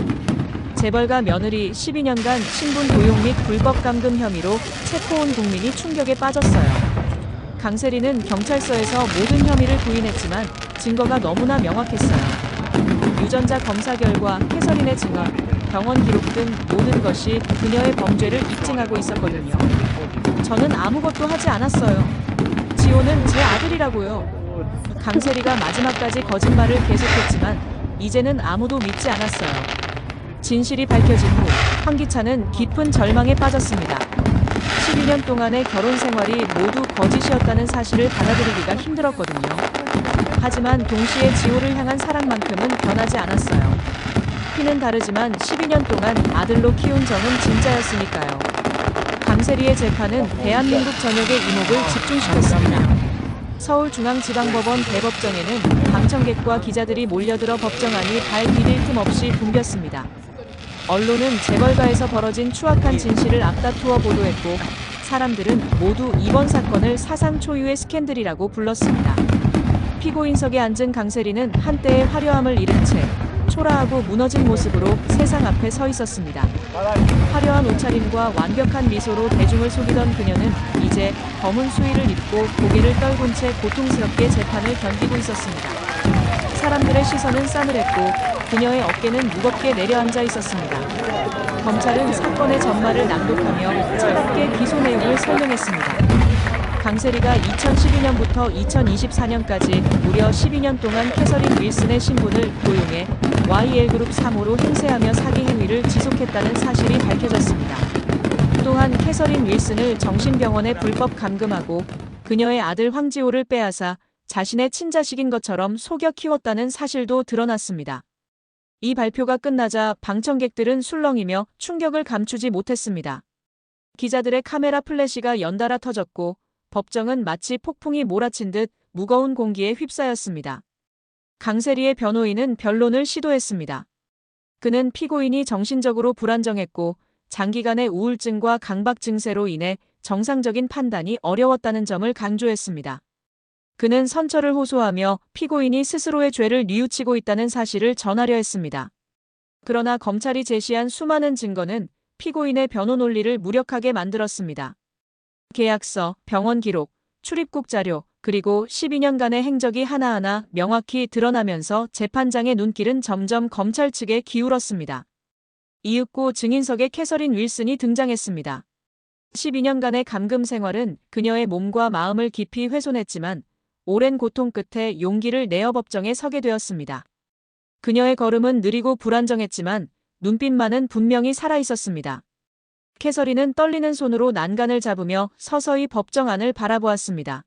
재벌가 며느리 12년간 신분 도용 및 불법 감금 혐의로 체포 온 국민이 충격에 빠졌어요. 강세리는 경찰서에서 모든 혐의를 부인했지만 증거가 너무나 명확했어요. 유전자 검사 결과 캐서린의 증언, 병원 기록 등 모든 것이 그녀의 범죄를 입증하고 있었거든요. 저는 아무것도 하지 않았어요. 지호는 제 아들이라고요. 강세리가 마지막까지 거짓말을 계속했지만 이제는 아무도 믿지 않았어요. 진실이 밝혀진 후 황기찬은 깊은 절망에 빠졌습니다. 12년 동안의 결혼 생활이 모두 거짓이었다는 사실을 받아들이기가 힘들었거든요. 하지만 동시에 지호를 향한 사랑만큼은 변하지 않았어요. 피는 다르지만 12년 동안 아들로 키운 정은 진짜였으니까요. 강세리의 재판은 대한민국 전역의 이목을 집중시켰습니다. 서울중앙지방법원 대법정에는 방청객과 기자들이 몰려들어 법정안이 발 디딜 틈 없이 붐볐습니다. 언론은 재벌가에서 벌어진 추악한 진실을 앞다투어 보도했고 사람들은 모두 이번 사건을 사상 초유의 스캔들이라고 불렀습니다. 피고인석에 앉은 강세리는 한때의 화려함을 잃은 채 초라하고 무너진 모습으로 세상 앞에 서 있었습니다. 화려한 옷차림과 완벽한 미소로 대중을 속이던 그녀는 이제 검은 수의를 입고 고개를 떨군 채 고통스럽게 재판을 견디고 있었습니다. 사람들의 시선은 싸늘했고 그녀의 어깨는 무겁게 내려앉아 있었습니다. 검찰은 사건의 전말을 낭독하며 차갑게 기소 내용을 설명했습니다. 강세리가 2012년부터 2024년까지 무려 12년 동안 캐서린 윌슨의 신분을 도용해 YL그룹 3호로 행세하며 사기 행위를 지속했다는 사실이 밝혀졌습니다. 또한 캐서린 윌슨을 정신병원에 불법 감금하고 그녀의 아들 황지호를 빼앗아 자신의 친자식인 것처럼 속여 키웠다는 사실도 드러났습니다. 이 발표가 끝나자 방청객들은 술렁이며 충격을 감추지 못했습니다. 기자들의 카메라 플래시가 연달아 터졌고 법정은 마치 폭풍이 몰아친 듯 무거운 공기에 휩싸였습니다. 강세리의 변호인은 변론을 시도했습니다. 그는 피고인이 정신적으로 불안정했고 장기간의 우울증과 강박 증세로 인해 정상적인 판단이 어려웠다는 점을 강조했습니다. 그는 선처를 호소하며 피고인이 스스로의 죄를 뉘우치고 있다는 사실을 전하려 했습니다. 그러나 검찰이 제시한 수많은 증거는 피고인의 변호 논리를 무력하게 만들었습니다. 계약서, 병원 기록, 출입국 자료, 그리고 12년간의 행적이 하나하나 명확히 드러나면서 재판장의 눈길은 점점 검찰 측에 기울었습니다. 이윽고 증인석에 캐서린 윌슨이 등장했습니다. 12년간의 감금 생활은 그녀의 몸과 마음을 깊이 훼손했지만 오랜 고통 끝에 용기를 내어 법정에 서게 되었습니다. 그녀의 걸음은 느리고 불안정했지만 눈빛만은 분명히 살아있었습니다. 캐서린은 떨리는 손으로 난간을 잡으며 서서히 법정 안을 바라보았습니다.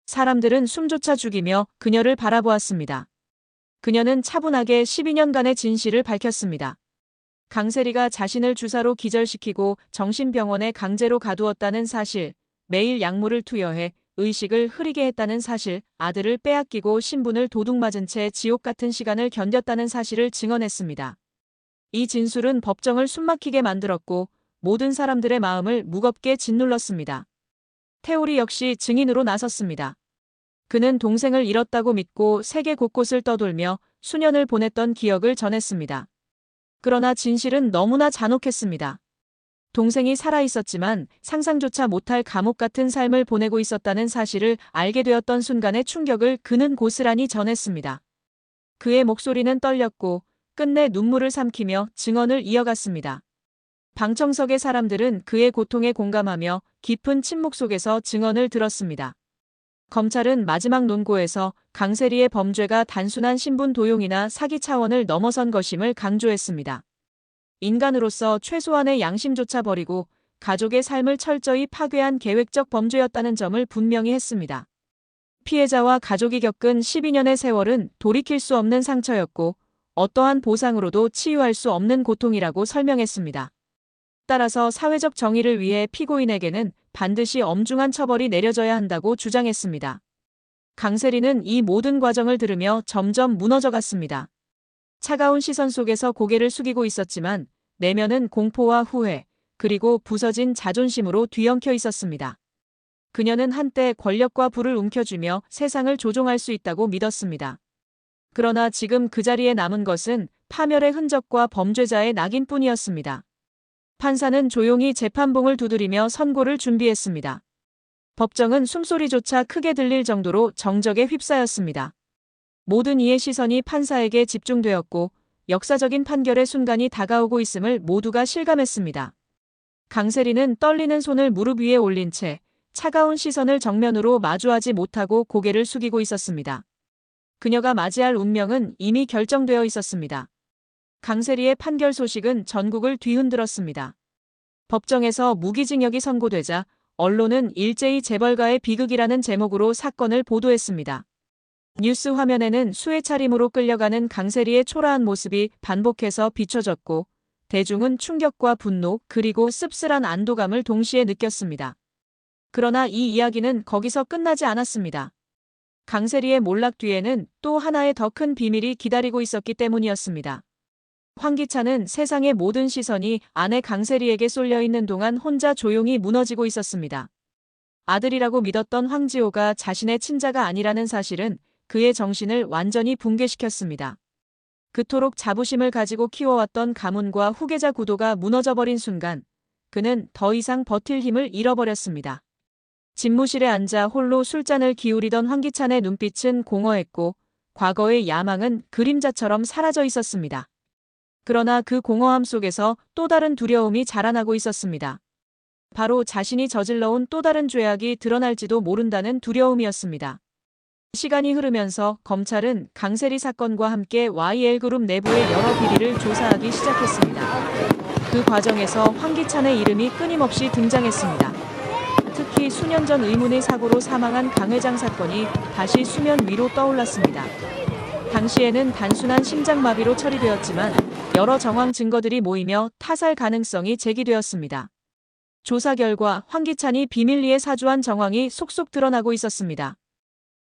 사람들은 숨조차 죽이며 그녀를 바라보았습니다. 그녀는 차분하게 12년간의 진실을 밝혔습니다. 강세리가 자신을 주사로 기절시키고 정신병원에 강제로 가두었다는 사실, 매일 약물을 투여해 의식을 흐리게 했다는 사실, 아들을 빼앗기고 신분을 도둑맞은 채 지옥 같은 시간을 견뎠다는 사실을 증언했습니다. 이 진술은 법정을 숨막히게 만들었고 모든 사람들의 마음을 무겁게 짓눌렀습니다. 테오리 역시 증인으로 나섰습니다. 그는 동생을 잃었다고 믿고 세계 곳곳을 떠돌며 수년을 보냈던 기억을 전했습니다. 그러나 진실은 너무나 잔혹했습니다. 동생이 살아있었지만 상상조차 못할 감옥 같은 삶을 보내고 있었다는 사실을 알게 되었던 순간의 충격을 그는 고스란히 전했습니다. 그의 목소리는 떨렸고 끝내 눈물을 삼키며 증언을 이어갔습니다. 방청석의 사람들은 그의 고통에 공감하며 깊은 침묵 속에서 증언을 들었습니다. 검찰은 마지막 논고에서 강세리의 범죄가 단순한 신분 도용이나 사기 차원을 넘어선 것임을 강조했습니다. 인간으로서 최소한의 양심조차 버리고 가족의 삶을 철저히 파괴한 계획적 범죄였다는 점을 분명히 했습니다. 피해자와 가족이 겪은 12년의 세월은 돌이킬 수 없는 상처였고 어떠한 보상으로도 치유할 수 없는 고통이라고 설명했습니다. 따라서 사회적 정의를 위해 피고인에게는 반드시 엄중한 처벌이 내려져야 한다고 주장했습니다. 강세리는 이 모든 과정을 들으며 점점 무너져갔습니다. 차가운 시선 속에서 고개를 숙이고 있었지만 내면은 공포와 후회, 그리고 부서진 자존심으로 뒤엉켜 있었습니다. 그녀는 한때 권력과 부를 움켜쥐며 세상을 조종할 수 있다고 믿었습니다. 그러나 지금 그 자리에 남은 것은 파멸의 흔적과 범죄자의 낙인뿐이었습니다. 판사는 조용히 재판봉을 두드리며 선고를 준비했습니다. 법정은 숨소리조차 크게 들릴 정도로 정적에 휩싸였습니다. 모든 이의 시선이 판사에게 집중되었고 역사적인 판결의 순간이 다가오고 있음을 모두가 실감했습니다. 강세리는 떨리는 손을 무릎 위에 올린 채 차가운 시선을 정면으로 마주하지 못하고 고개를 숙이고 있었습니다. 그녀가 맞이할 운명은 이미 결정되어 있었습니다. 강세리의 판결 소식은 전국을 뒤흔들었습니다. 법정에서 무기징역이 선고되자 언론은 일제히 재벌가의 비극이라는 제목으로 사건을 보도했습니다. 뉴스 화면에는 수의 차림으로 끌려가는 강세리의 초라한 모습이 반복해서 비춰졌고 대중은 충격과 분노 그리고 씁쓸한 안도감을 동시에 느꼈습니다. 그러나 이 이야기는 거기서 끝나지 않았습니다. 강세리의 몰락 뒤에는 또 하나의 더 큰 비밀이 기다리고 있었기 때문이었습니다. 황기찬은 세상의 모든 시선이 아내 강세리에게 쏠려 있는 동안 혼자 조용히 무너지고 있었습니다. 아들이라고 믿었던 황지호가 자신의 친자가 아니라는 사실은 그의 정신을 완전히 붕괴시켰습니다. 그토록 자부심을 가지고 키워왔던 가문과 후계자 구도가 무너져버린 순간 그는 더 이상 버틸 힘을 잃어버렸습니다. 집무실에 앉아 홀로 술잔을 기울이던 황기찬의 눈빛은 공허했고 과거의 야망은 그림자처럼 사라져 있었습니다. 그러나 그 공허함 속에서 또 다른 두려움이 자라나고 있었습니다. 바로 자신이 저질러온 또 다른 죄악이 드러날지도 모른다는 두려움이었습니다. 시간이 흐르면서 검찰은 강세리 사건과 함께 YL그룹 내부의 여러 비리를 조사하기 시작했습니다. 그 과정에서 황기찬의 이름이 끊임없이 등장했습니다. 특히 수년 전 의문의 사고로 사망한 강 회장 사건이 다시 수면 위로 떠올랐습니다. 당시에는 단순한 심장마비로 처리되었지만 여러 정황 증거들이 모이며 타살 가능성이 제기되었습니다. 조사 결과 황기찬이 비밀리에 사주한 정황이 속속 드러나고 있었습니다.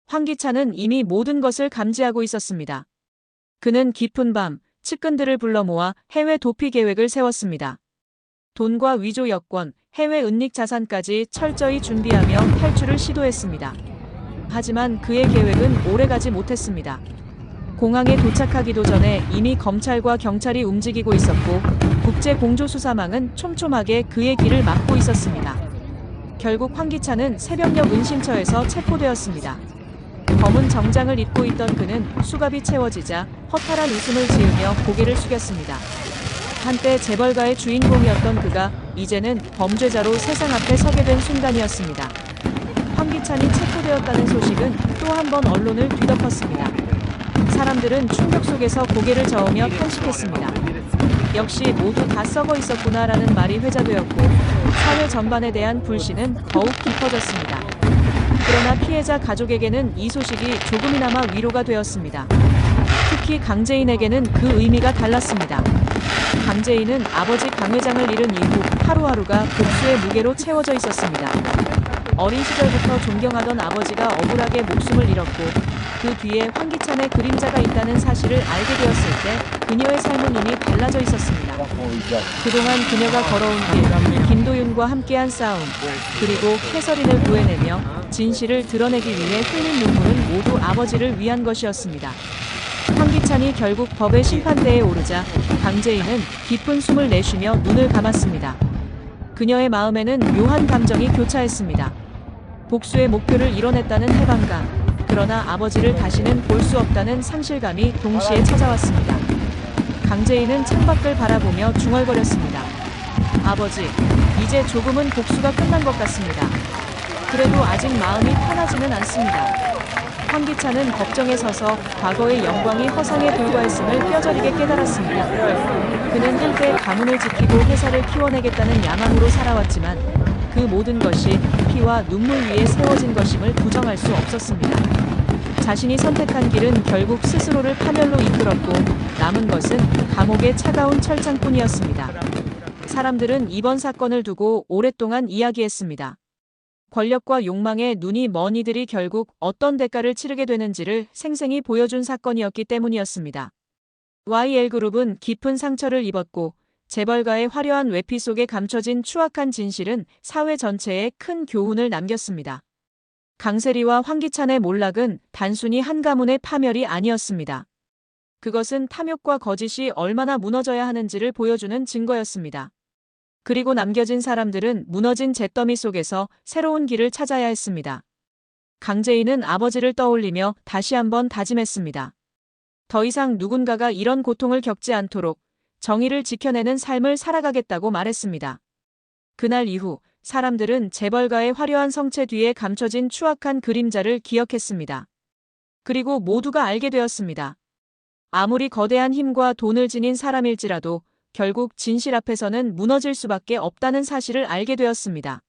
황기찬은 이미 모든 것을 감지하고 있었습니다. 그는 깊은 밤 측근들을 불러 모아 해외 도피 계획을 세웠습니다. 돈과 위조 여권, 해외 은닉 자산까지 철저히 준비하며 탈출을 시도했습니다. 하지만 그의 계획은 오래가지 못했습니다. 공항에 도착하기도 전에 이미 검찰과 경찰이 움직이고 있었고 국제공조수사망은 촘촘하게 그의 길을 막고 있었습니다. 결국 황기찬은 새벽녘 은신처에서 체포되었습니다. 검은 정장을 입고 있던 그는 수갑이 채워지자 허탈한 웃음을 지으며 고개를 숙였습니다. 한때 재벌가의 주인공이었던 그가 이제는 범죄자로 세상 앞에 서게 된 순간이었습니다. 황기찬이 체포되었다는 소식은 또 한 번 언론을 뒤덮었습니다. 사람들은 충격 속에서 고개를 저으며 탄식했습니다. 역시 모두 다 썩어 있었구나라는 말이 회자되었고 사회 전반에 대한 불신은 더욱 깊어졌습니다. 그러나 피해자 가족에게는 이 소식이 조금이나마 위로가 되었습니다. 특히 강재인에게는 그 의미가 달랐습니다. 강재인은 아버지 강 회장을 잃은 이후 하루하루가 복수의 무게로 채워져 있었습니다. 어린 시절부터 존경하던 아버지가 억울하게 목숨을 잃었고 그 뒤에 황기찬의 그림자가 있다는 사실을 알게 되었을 때 그녀의 삶은 이미 달라져 있었습니다. 그동안 그녀가 걸어온 길, 김도윤과 함께한 싸움, 그리고 캐서린을 구해내며 진실을 드러내기 위해 흘린 눈물은 모두 아버지를 위한 것이었습니다. 황기찬이 결국 법의 심판대에 오르자 강재인은 깊은 숨을 내쉬며 눈을 감았습니다. 그녀의 마음에는 묘한 감정이 교차했습니다. 복수의 목표를 이뤄냈다는 해방감, 그러나 아버지를 다시는 볼 수 없다는 상실감이 동시에 찾아왔습니다. 강재인은 창밖을 바라보며 중얼거렸습니다. 아버지, 이제 조금은 복수가 끝난 것 같습니다. 그래도 아직 마음이 편하지는 않습니다. 황기찬은 법정에 서서 과거의 영광이 허상에 불과했음을 뼈저리게 깨달았습니다. 그는 한때 가문을 지키고 회사를 키워내겠다는 야망으로 살아왔지만 그 모든 것이 피와 눈물 위에 세워진 것임을 부정할 수 없었습니다. 자신이 선택한 길은 결국 스스로를 파멸로 이끌었고 남은 것은 감옥의 차가운 철창뿐이었습니다. 사람들은 이번 사건을 두고 오랫동안 이야기했습니다. 권력과 욕망에 눈이 먼 이들이 결국 어떤 대가를 치르게 되는지를 생생히 보여준 사건이었기 때문이었습니다. YL그룹은 깊은 상처를 입었고 재벌가의 화려한 외피 속에 감춰진 추악한 진실은 사회 전체에 큰 교훈을 남겼습니다. 강세리와 황기찬의 몰락은 단순히 한 가문의 파멸이 아니었습니다. 그것은 탐욕과 거짓이 얼마나 무너져야 하는지를 보여주는 증거였습니다. 그리고 남겨진 사람들은 무너진 잿더미 속에서 새로운 길을 찾아야 했습니다. 강재인은 아버지를 떠올리며 다시 한번 다짐했습니다. 더 이상 누군가가 이런 고통을 겪지 않도록 정의를 지켜내는 삶을 살아가겠다고 말했습니다. 그날 이후 사람들은 재벌가의 화려한 성체 뒤에 감춰진 추악한 그림자를 기억했습니다. 그리고 모두가 알게 되었습니다. 아무리 거대한 힘과 돈을 지닌 사람일지라도 결국 진실 앞에서는 무너질 수밖에 없다는 사실을 알게 되었습니다.